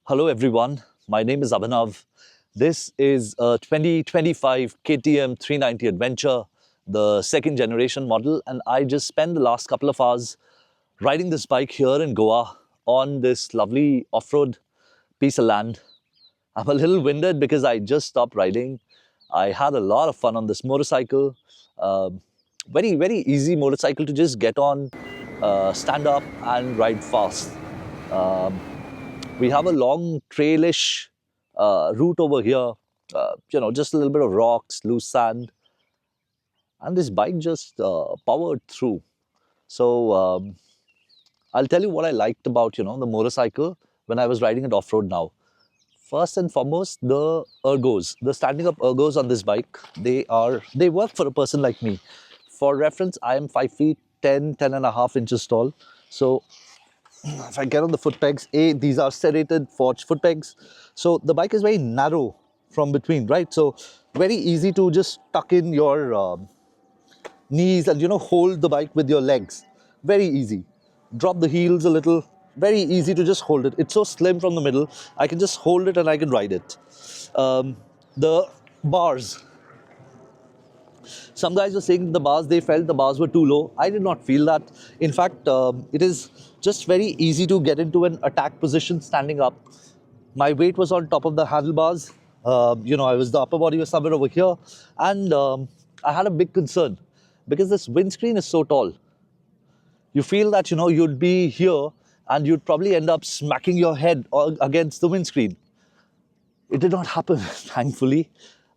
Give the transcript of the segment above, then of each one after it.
Hello everyone, my name is Abhinav. This is a 2025 KTM 390 Adventure, the second generation model, and I just spent the last couple of hours riding this bike here in Goa on this lovely off-road piece of land. I'm a little winded because I just stopped riding. I had a lot of fun on this motorcycle. Very easy motorcycle to just get on, stand up and ride fast. We have a long trailish route over here, just a little bit of rocks, loose sand, and this bike just powered through. So I'll tell you what I liked about, the motorcycle when I was riding it off-road now. First and foremost, the ergos, the standing up ergos on this bike, they work for a person like me. For reference, I am 5 feet 10 and a half inches tall. So if I get on the foot pegs, these are serrated forged foot pegs. So the bike is very narrow from between, right? So very easy to just tuck in your knees and, hold the bike with your legs. Very easy. Drop the heels a little. Very easy to just hold it. It's so slim from the middle. I can just hold it and I can ride it. The bars. Some guys were saying they felt the bars were too low. I did not feel that. In fact, it is just very easy to get into an attack position standing up. My weight was on top of the handlebars. The upper body was somewhere over here. And I had a big concern because this windscreen is so tall. You feel that, you'd be here and you'd probably end up smacking your head against the windscreen. It did not happen, thankfully.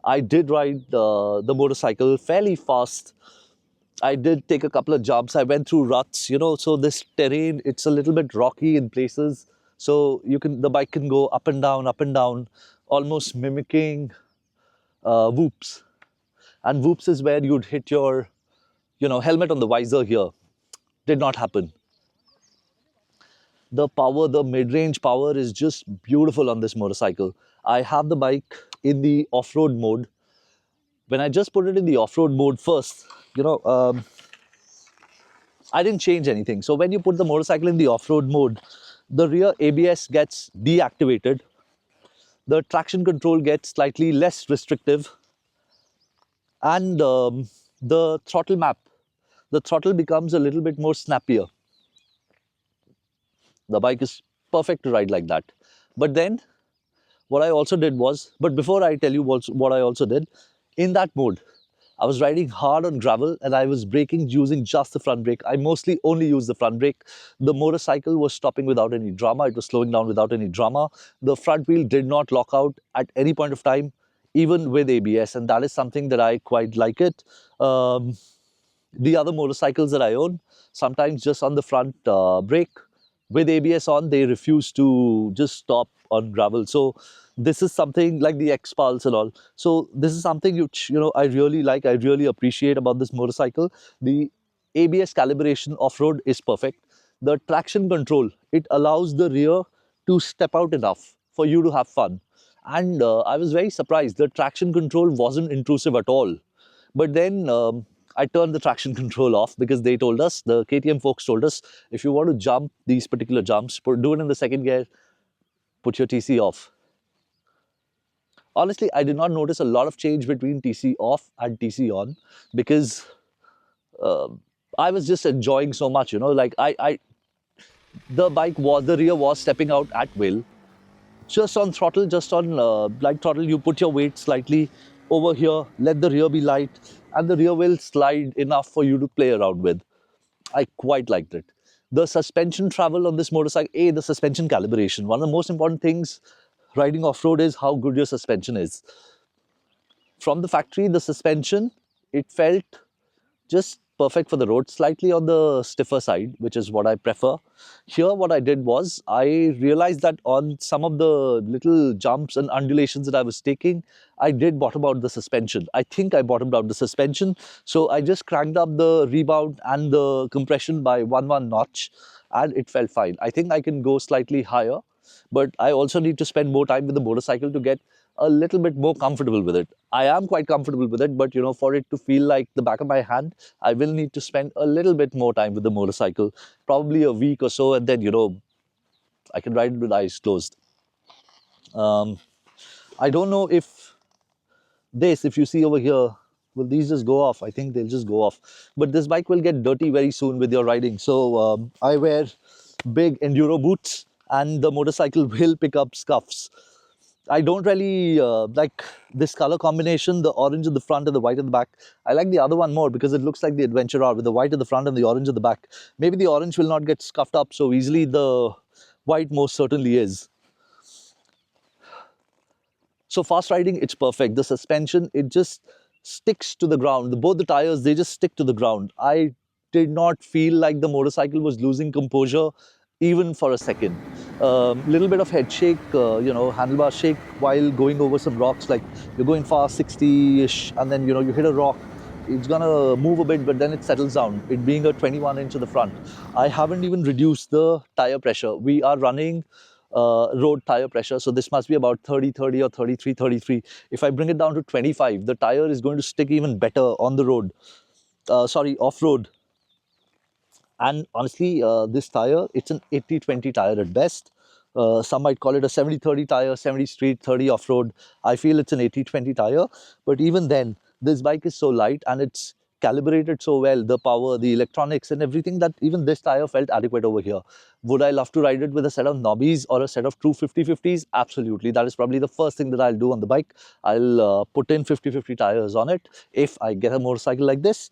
I did ride the motorcycle fairly fast. I did take a couple of jumps. I went through ruts, so this terrain, it's a little bit rocky in places. So the bike can go up and down, almost mimicking whoops. And whoops is where you'd hit your, helmet on the visor here. Did not happen. The power, the mid-range power is just beautiful on this motorcycle. I have the bike in the off-road mode. When I just put it in the off-road mode first, I didn't change anything. So when you put the motorcycle in the off-road mode, the rear ABS gets deactivated. The traction control gets slightly less restrictive. And the throttle becomes a little bit more snappier. The bike is perfect to ride like that. But then what I also did was, but before I tell you what I also did, in that mode, I was riding hard on gravel and I was braking using just the front brake. I mostly only use the front brake. The motorcycle was stopping without any drama. It was slowing down without any drama. The front wheel did not lock out at any point of time, even with ABS. And that is something that I quite like it. The other motorcycles that I own, sometimes just on the front brake, with ABS on, they refuse to just stop on gravel. So this is something like the X Pulse and all. So this is something which, I really like, I really appreciate about this motorcycle. The ABS calibration off-road is perfect. The traction control, it allows the rear to step out enough for you to have fun. And I was very surprised. The traction control wasn't intrusive at all. But then I turned the traction control off because they told us, the KTM folks told us, if you want to jump these particular jumps, do it in the second gear, put your TC off. Honestly, I did not notice a lot of change between TC off and TC on because I was just enjoying so much, like the rear was stepping out at will. Just on throttle, light throttle, you put your weight slightly over here, let the rear be light, and the rear will slide enough for you to play around with. I quite liked it. The suspension travel on this motorcycle, the suspension calibration. One of the most important things riding off-road is how good your suspension is. From the factory, the suspension, it felt just perfect for the road, slightly on the stiffer side, which is what I prefer. Here, what I did was, I realized that on some of the little jumps and undulations that I was taking, I did bottom out the suspension. I think I bottomed out the suspension. So I just cranked up the rebound and the compression by one notch, and it felt fine. I think I can go slightly higher, but I also need to spend more time with the motorcycle to get a little bit more comfortable with it. I am quite comfortable with it, but for it to feel like the back of my hand, I will need to spend a little bit more time with the motorcycle, probably a week or so, and then I can ride it with eyes closed. Um, I don't know if you see over here, will these just go off? I think they'll just go off. But this bike will get dirty very soon with your riding. So I wear big enduro boots and the motorcycle will pick up scuffs. I don't really like this color combination, the orange at the front and the white at the back. I like the other one more because it looks like the Adventure R with the white at the front and the orange at the back. Maybe the orange will not get scuffed up so easily. The white most certainly is. So fast riding, it's perfect. The suspension, it just sticks to the ground. Both the tires, they just stick to the ground. I did not feel like the motorcycle was losing composure even for a second. Little bit of head shake, handlebar shake while going over some rocks. Like you're going fast, 60-ish, and then you hit a rock. It's gonna move a bit, but then it settles down. It being a 21 inch at the front. I haven't even reduced the tire pressure. We are running road tire pressure. So this must be about 30, 30 or 33, 33. If I bring it down to 25, the tire is going to stick even better on the road. Off-road. And honestly, this tire, it's an 80-20 tire at best. Some might call it a 70-30 tire, 70 street, 30 off-road. I feel it's an 80-20 tire. But even then, this bike is so light and it's calibrated so well, the power, the electronics and everything, that even this tire felt adequate over here. Would I love to ride it with a set of knobbies or a set of true 50-50s? Absolutely. That is probably the first thing that I'll do on the bike. I'll put in 50-50 tires on it if I get a motorcycle like this.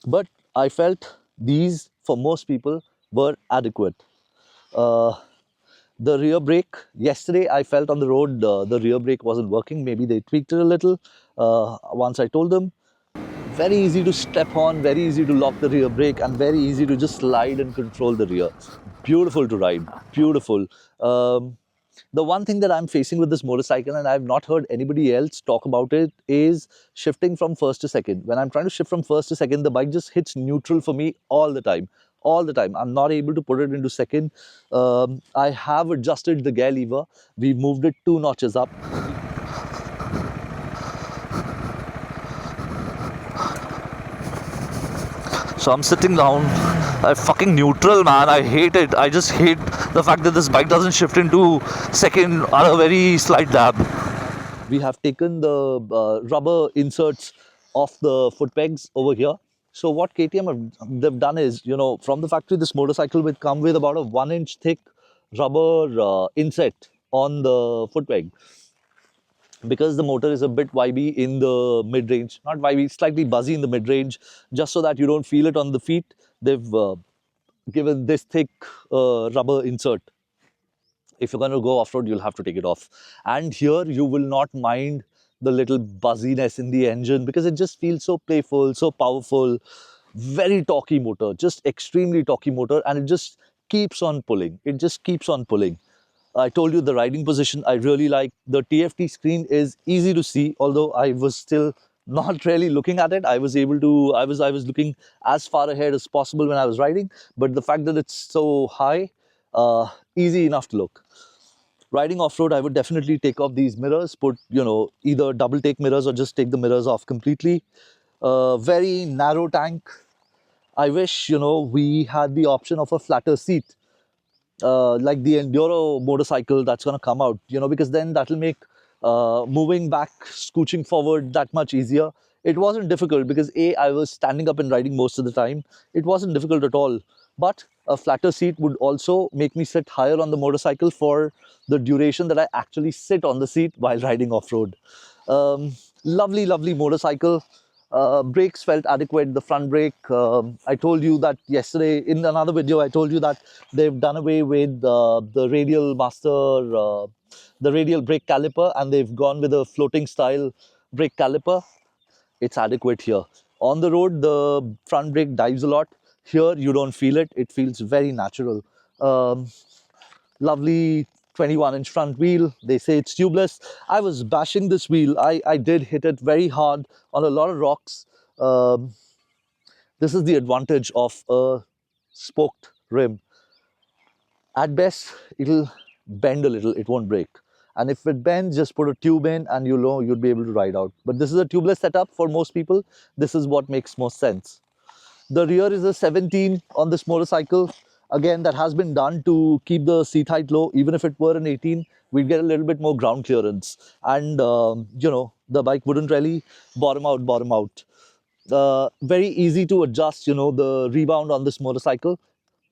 But I felt these, for most people, were adequate. Uh, the rear brake, yesterday I felt on the road the rear brake wasn't working. Maybe they tweaked it a little once I told them. Very easy to step on, very easy to lock the rear brake, and very easy to just slide and control the rear. Beautiful to ride, beautiful. The one thing that I'm facing with this motorcycle, and I've not heard anybody else talk about it, is shifting from first to second. When I'm trying to shift from first to second, the bike just hits neutral for me all the time. All the time. I'm not able to put it into second. I have adjusted the gear lever. We've moved it 2 notches up. So I'm sitting down. I fucking neutral, man. I hate it. I just hate the fact that this bike doesn't shift into second on a very slight dab. We have taken the rubber inserts off the foot pegs over here. So what KTM they've done is, from the factory, this motorcycle will come with about a 1 inch thick rubber inset on the foot peg. Because the motor is a bit vibey in the mid-range, not vibey, slightly buzzy in the mid-range, just so that you don't feel it on the feet, they've given this thick rubber insert. If you're going to go off-road, you'll have to take it off. And here you will not mind the little buzziness in the engine because it just feels so playful, so powerful, very torquey motor, just extremely torquey motor, and it just keeps on pulling. It just keeps on pulling. I told you the riding position I really like. The TFT screen is easy to see, although I was still not really looking at it. I was looking as far ahead as possible when I was riding, but the fact that it's so high, easy enough to look. Riding off-road, I would definitely take off these mirrors, put, either double take mirrors or just take the mirrors off completely. Very narrow tank. I wish, we had the option of a flatter seat, like the enduro motorcycle that's going to come out, because then that'll make moving back, scooching forward that much easier. It wasn't difficult because I was standing up and riding most of the time. It wasn't difficult at all. But a flatter seat would also make me sit higher on the motorcycle for the duration that I actually sit on the seat while riding off-road. Lovely, lovely motorcycle. Brakes felt adequate. The front brake, I told you that yesterday in another video. I told you that they've done away with the radial the radial brake caliper, and they've gone with a floating style brake caliper. It's adequate here. On the road, the front brake dives a lot. Here, you don't feel it. It feels very natural. Lovely 21-inch front wheel. They say it's tubeless. I was bashing this wheel. I did hit it very hard on a lot of rocks. This is the advantage of a spoked rim. At best, it'll bend a little. It won't break. And if it bends, just put a tube in and you'll be able to ride out. But this is a tubeless setup for most people. This is what makes most sense. The rear is a 17 on this motorcycle. Again, that has been done to keep the seat height low. Even if it were an 18, we'd get a little bit more ground clearance, and the bike wouldn't really bottom out. Bottom out. Very easy to adjust. The rebound on this motorcycle.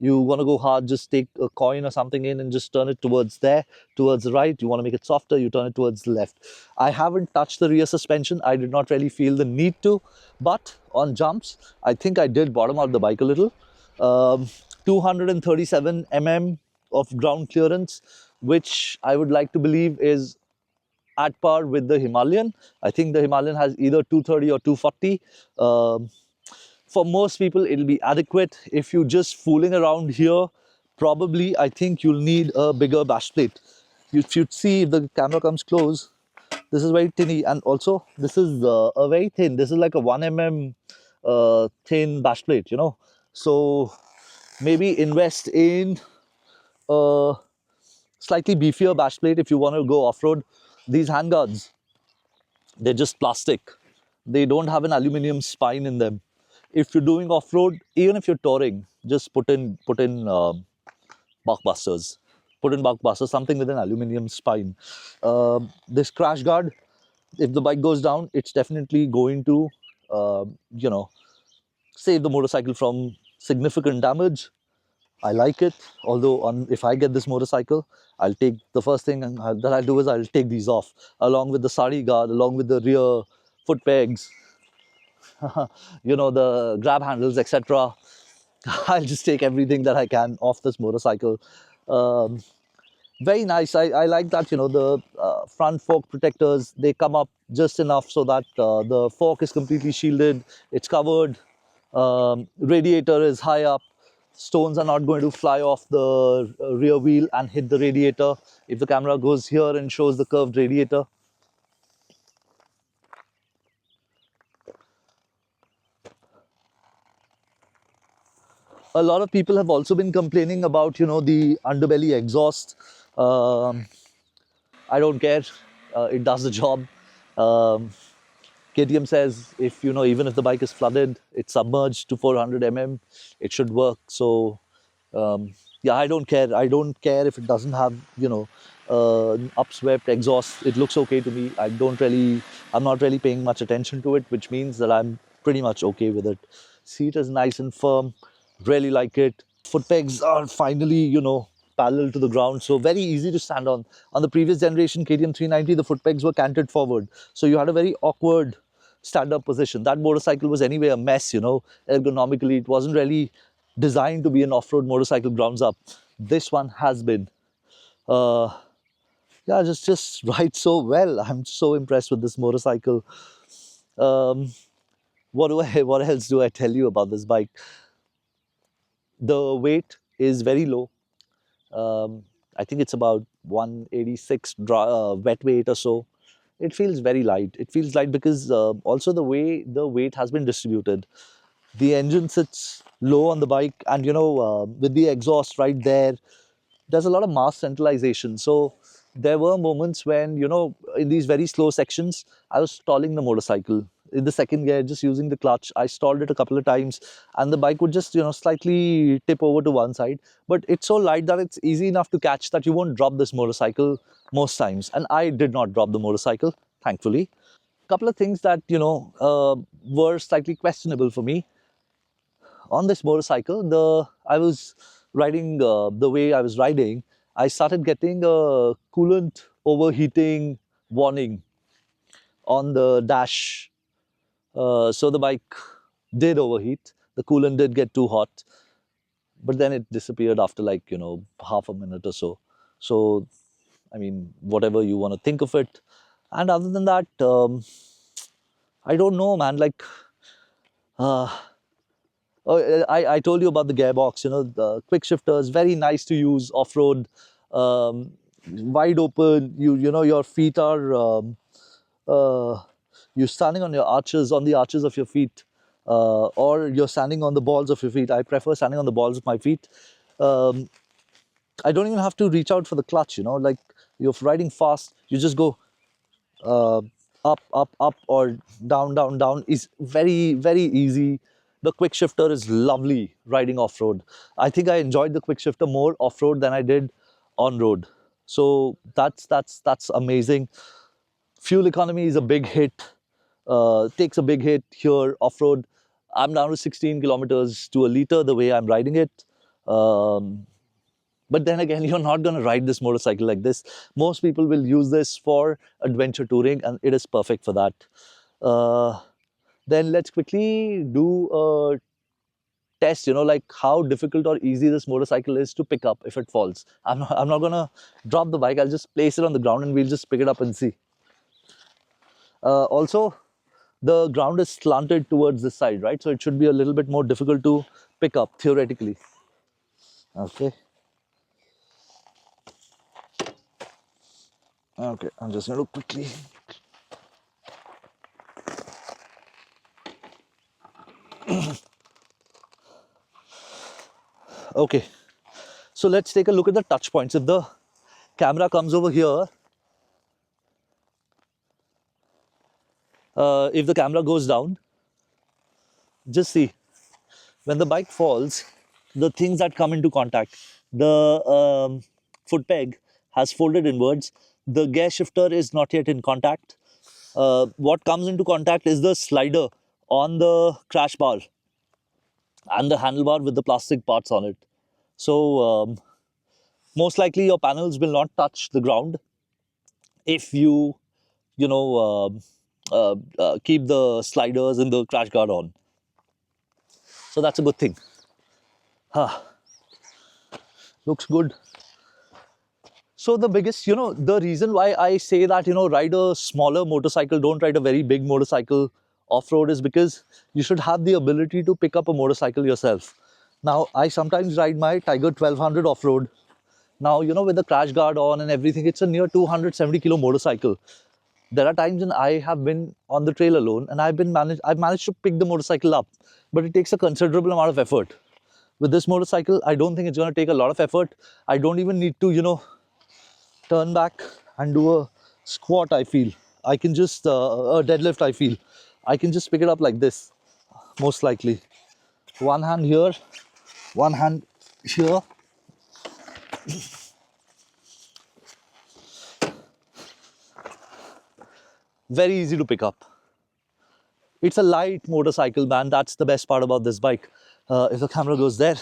You want to go hard, just take a coin or something in and just turn it towards there, towards the right. You want to make it softer, you turn it towards the left. I haven't touched the rear suspension. I did not really feel the need to, but on jumps, I think I did bottom out the bike a little. 237 mm of ground clearance, which I would like to believe is at par with the Himalayan. I think the Himalayan has either 230 or 240. For most people, it'll be adequate. If you're just fooling around here, probably I think you'll need a bigger bash plate. You should see if the camera comes close. This is very tinny, and also this is a very thin. This is like a 1 mm thin bash plate, So maybe invest in a slightly beefier bash plate if you want to go off road. These handguards, they're just plastic. They don't have an aluminum spine in them. If you're doing off road, even if you're touring, just put in buckbusters. Put in buckbusters, something with an aluminum spine. This crash guard, if the bike goes down, it's definitely going to, you know, save the motorcycle from significant damage. I like it. Although, if I get this motorcycle, I'll take the first thing that I'll do is I'll take these off, along with the sari guard, along with the rear foot pegs, the grab handles, etc. I'll just take everything that I can off this motorcycle. Um, Very nice. I like that, the front fork protectors, they come up just enough so that the fork is completely shielded. It's covered. Radiator is high up. Stones are not going to fly off the rear wheel and hit the radiator. If the camera goes here and shows the curved radiator, a lot of people have also been complaining about, the underbelly exhaust. Um, I don't care. It does the job. Um, KTM says if even if the bike is flooded, it's submerged to 400 mm, it should work. So yeah, I don't care. I don't care if it doesn't have upswept exhaust. It looks okay to me. I'm not really paying much attention to it, which means that I'm pretty much okay with it. Seat is nice and firm. Really like it. Foot pegs are finally parallel to the ground, so very easy to stand on. On the previous generation KTM 390, the foot pegs were canted forward, so you had a very awkward stand-up position. That motorcycle was anyway a mess, ergonomically. It wasn't really designed to be an off-road motorcycle grounds up. This one has been. Uh, yeah, just rides so well. I'm so impressed with this motorcycle. Um, what else do I tell you about this bike? The weight is very low. Um, I think it's about 186 wet weight or so. It feels very light. It feels light because also the way the weight has been distributed. The engine sits low on the bike, and with the exhaust right there, there's a lot of mass centralization. So there were moments when, in these very slow sections, I was stalling the motorcycle in the second gear, just using the clutch. I stalled it a couple of times, and the bike would just, slightly tip over to one side. But it's so light that it's easy enough to catch that you won't drop this motorcycle most times. And I did not drop the motorcycle, thankfully. Couple of things that, were slightly questionable for me on this motorcycle. I was riding the way I was riding, I started getting a coolant overheating warning on the dash. So the bike did overheat. The coolant did get too hot, but then it disappeared after like half a minute or so. So I mean, whatever you want to think of it. And other than that, I don't know, man. Like, oh, I told you about the gearbox, the quick shifter is very nice to use off road, wide open. Your feet are, uh, you're standing on on the arches of your feet, or you're standing on the balls of your feet. I prefer standing on the balls of my feet. Um, I don't even have to reach out for the clutch, like you're riding fast, you just go uh, up, up, up, or down, down, down. Is very, very easy. The quick shifter is lovely riding off-road. I think I enjoyed the quick shifter more off-road than I did on-road. So that's amazing. Fuel economy is a big hit. Takes a big hit here off-road. I'm down to 16 kilometers to a liter the way I'm riding it. Um, but then again, you're not going to ride this motorcycle like this. Most people will use this for adventure touring, and it is perfect for that. Uh, then let's quickly do a test, like how difficult or easy this motorcycle is to pick up if it falls. I'm not going to drop the bike. I'll just place it on the ground and we'll just pick it up and see. Also, the ground is slanted towards this side, right? So it should be a little bit more difficult to pick up theoretically. Okay. Okay, I'm just going to quickly. Okay, so let's take a look at the touch points. If the camera comes over here, if the camera goes down, just see, when the bike falls, the things that come into contact, the foot peg has folded inwards, the gear shifter is not yet in contact. What comes into contact is the slider on the crash bar and the handlebar with the plastic parts on it. So most likely your panels will not touch the ground if you, you know, keep the sliders and the crash guard on. So that's a good thing. Looks good. So the biggest, the reason why I say that, ride a smaller motorcycle, don't ride a very big motorcycle off-road is because you should have the ability to pick up a motorcycle yourself. Now, I sometimes ride my Tiger 1200 off-road. Now, with the crash guard on and everything, it's a near 270 kilo motorcycle. There are times when I have been on the trail alone and I've managed to pick the motorcycle up, but it takes a considerable amount of effort. With this motorcycle, I don't think it's going to take a lot of effort. I don't even need to, turn back and do a squat. I feel I can just a deadlift. I feel I can just pick it up like this, most likely. One hand here, one hand here. Very easy to pick up. It's a light motorcycle, man. That's the best part about this bike. If the camera goes there.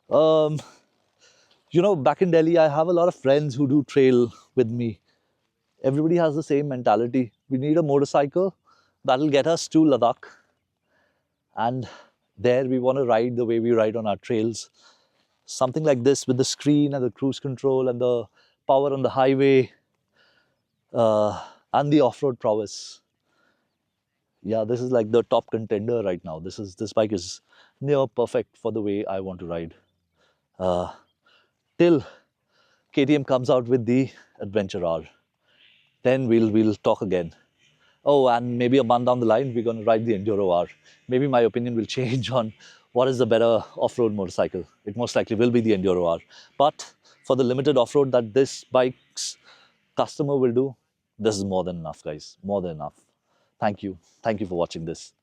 um, back in Delhi, I have a lot of friends who do trail with me. Everybody has the same mentality. We need a motorcycle that'll get us to Ladakh. And there we want to ride the way we ride on our trails. Something like this with the screen and the cruise control and the power on the highway and the off-road prowess. Yeah, this is like the top contender right now. This bike is near perfect for the way I want to ride. Till KTM comes out with the Adventure R. Then we'll talk again. Oh, and maybe a month down the line, we're going to ride the Enduro R. Maybe my opinion will change on what is the better off-road motorcycle. It most likely will be the Enduro R. But for the limited off-road that this bike's customer will do, this is more than enough, guys. More than enough. Thank you. Thank you for watching this.